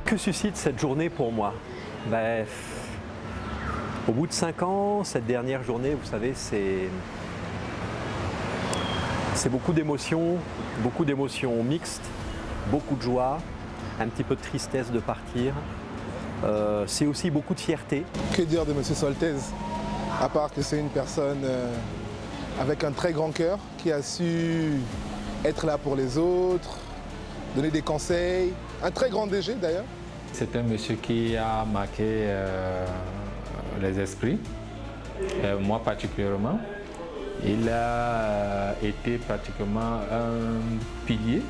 Que suscite cette journée pour moi? Au bout de 5 ans, cette dernière journée, vous savez, c'est beaucoup d'émotions mixtes, beaucoup de joie, un petit peu de tristesse de partir. C'est aussi beaucoup de fierté. Que dire de M. Soltez? À part que c'est une personne avec un très grand cœur qui a su être là pour les autres, donner des conseils. Un très grand DG d'ailleurs. C'est un monsieur qui a marqué les esprits, moi particulièrement. Il a été pratiquement un pilier.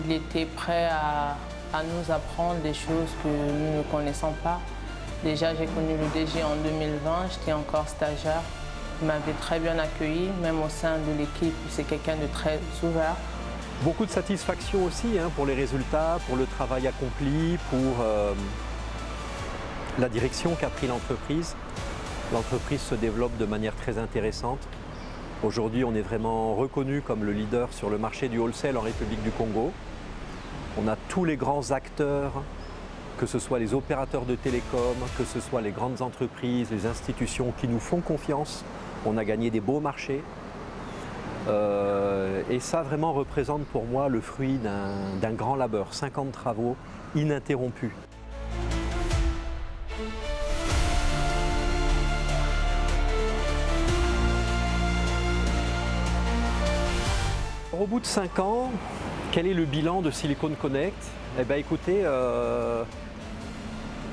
Il était prêt à nous apprendre des choses que nous ne connaissons pas. Déjà, j'ai connu le DG en 2020, j'étais encore stagiaire. Il m'avait très bien accueilli, même au sein de l'équipe. C'est quelqu'un de très ouvert. Beaucoup de satisfaction aussi pour les résultats, pour le travail accompli, pour la direction qu'a pris l'entreprise. L'entreprise se développe de manière très intéressante. Aujourd'hui, on est vraiment reconnu comme le leader sur le marché du wholesale en République du Congo. On a tous les grands acteurs, que ce soit les opérateurs de télécom, que ce soit les grandes entreprises, les institutions qui nous font confiance. On a gagné des beaux marchés. Et ça vraiment représente pour moi le fruit d'un grand labeur, 5 ans de travaux ininterrompus. Au bout de 5 ans, quel est le bilan de Silicon Connect? Eh bien écoutez,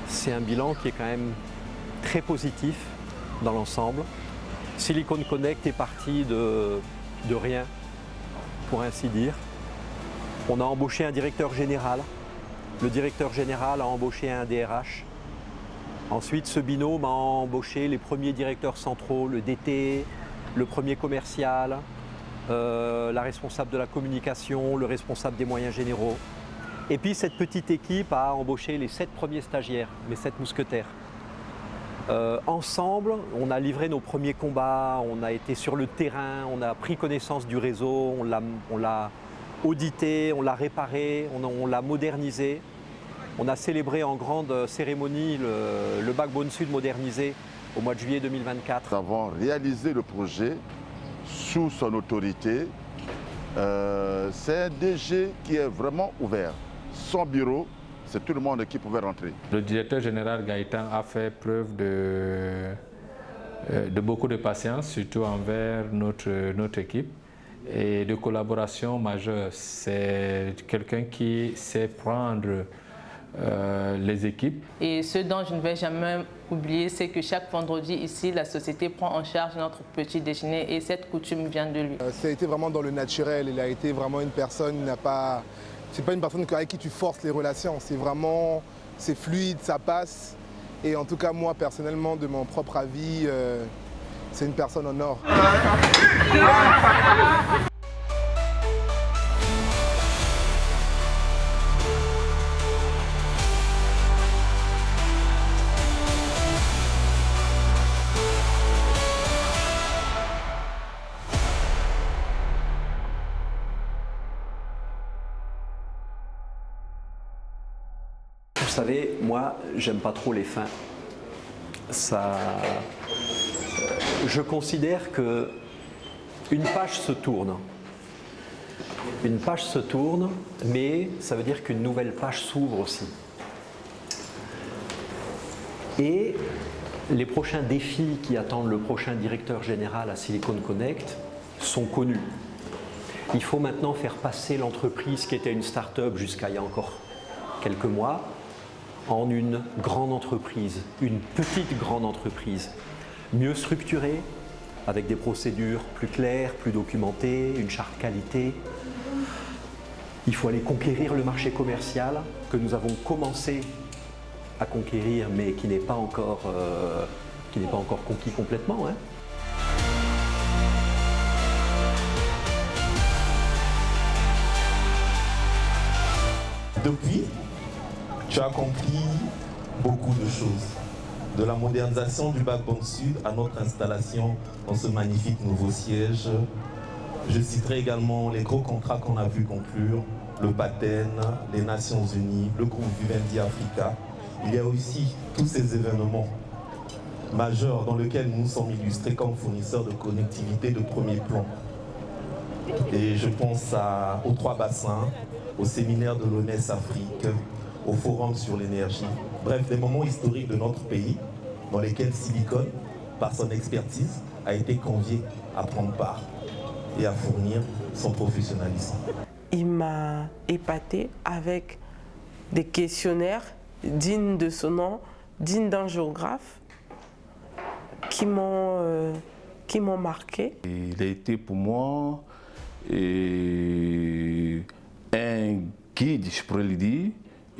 c'est un bilan qui est quand même très positif dans l'ensemble. Silicon Connect est parti de rien, pour ainsi dire. On a embauché un directeur général. Le directeur général a embauché un DRH. Ensuite, ce binôme a embauché les premiers directeurs centraux, le DT, le premier commercial, la responsable de la communication, le responsable des moyens généraux. Et puis cette petite équipe a embauché les 7 premiers stagiaires, mes 7 mousquetaires. Ensemble, on a livré nos premiers combats, on a été sur le terrain, on a pris connaissance du réseau, on l'a audité, on l'a réparé, on l'a modernisé. On a célébré en grande cérémonie le Backbone Sud modernisé au mois de juillet 2024. Nous avons réalisé le projet sous son autorité. C'est un DG qui est vraiment ouvert. Son bureau, c'est tout le monde qui pouvait rentrer. Le directeur général Gaëtan a fait preuve de beaucoup de patience, surtout envers notre équipe, et de collaboration majeure. C'est quelqu'un qui sait prendre les équipes. Et ce dont je ne vais jamais oublier, c'est que chaque vendredi ici, la société prend en charge notre petit déjeuner et cette coutume vient de lui. Ça a été vraiment dans le naturel. Il a été vraiment une personne, c'est pas une personne avec qui tu forces les relations. C'est fluide, ça passe. Et en tout cas, moi, personnellement, de mon propre avis, c'est une personne en or. Vous savez, moi, j'aime pas trop les fins. Je considère que une page se tourne. Une page se tourne, mais ça veut dire qu'une nouvelle page s'ouvre aussi. Et les prochains défis qui attendent le prochain directeur général à Silicon Connect sont connus. Il faut maintenant faire passer l'entreprise qui était une start-up jusqu'à il y a encore quelques mois en une grande entreprise, une petite grande entreprise, mieux structurée, avec des procédures plus claires, plus documentées, une charte qualité. Il faut aller conquérir le marché commercial que nous avons commencé à conquérir, mais qui n'est pas encore conquis complètement. Depuis, tu as accompli beaucoup de choses. De la modernisation du Backbone Sud à notre installation dans ce magnifique nouveau siège. Je citerai également les gros contrats qu'on a pu conclure le Paten, les Nations Unies, le groupe Vivendi Africa. Il y a aussi tous ces événements majeurs dans lesquels nous sommes illustrés comme fournisseurs de connectivité de premier plan. Et je pense aux 3 bassins, au séminaire de l'OMS Afrique, au forum sur l'énergie. Bref, des moments historiques de notre pays dans lesquels Silicon, par son expertise, a été convié à prendre part et à fournir son professionnalisme. Il m'a épaté avec des questionnaires dignes de son nom, dignes d'un géographe, qui m'ont marqué. Il a été pour moi un guide, je pourrais le dire,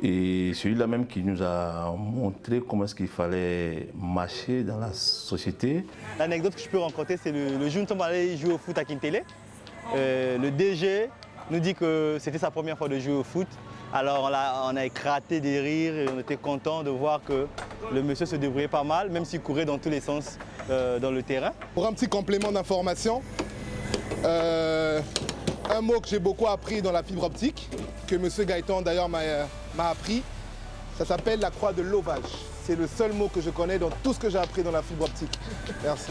et celui-là même qui nous a montré comment est-ce qu'il fallait marcher dans la société. L'anecdote que je peux raconter, c'est le jour où nous sommes allés jouer au foot à Kintele. Le DG nous dit que c'était sa première fois de jouer au foot. Alors on a éclaté des rires et on était content de voir que le monsieur se débrouillait pas mal, même s'il courait dans tous les sens dans le terrain. Pour un petit complément d'information, un mot que j'ai beaucoup appris dans la fibre optique, que M. Gaëtan d'ailleurs m'a appris, ça s'appelle la croix de l'ovage. C'est le seul mot que je connais dans tout ce que j'ai appris dans la fibre optique. Merci.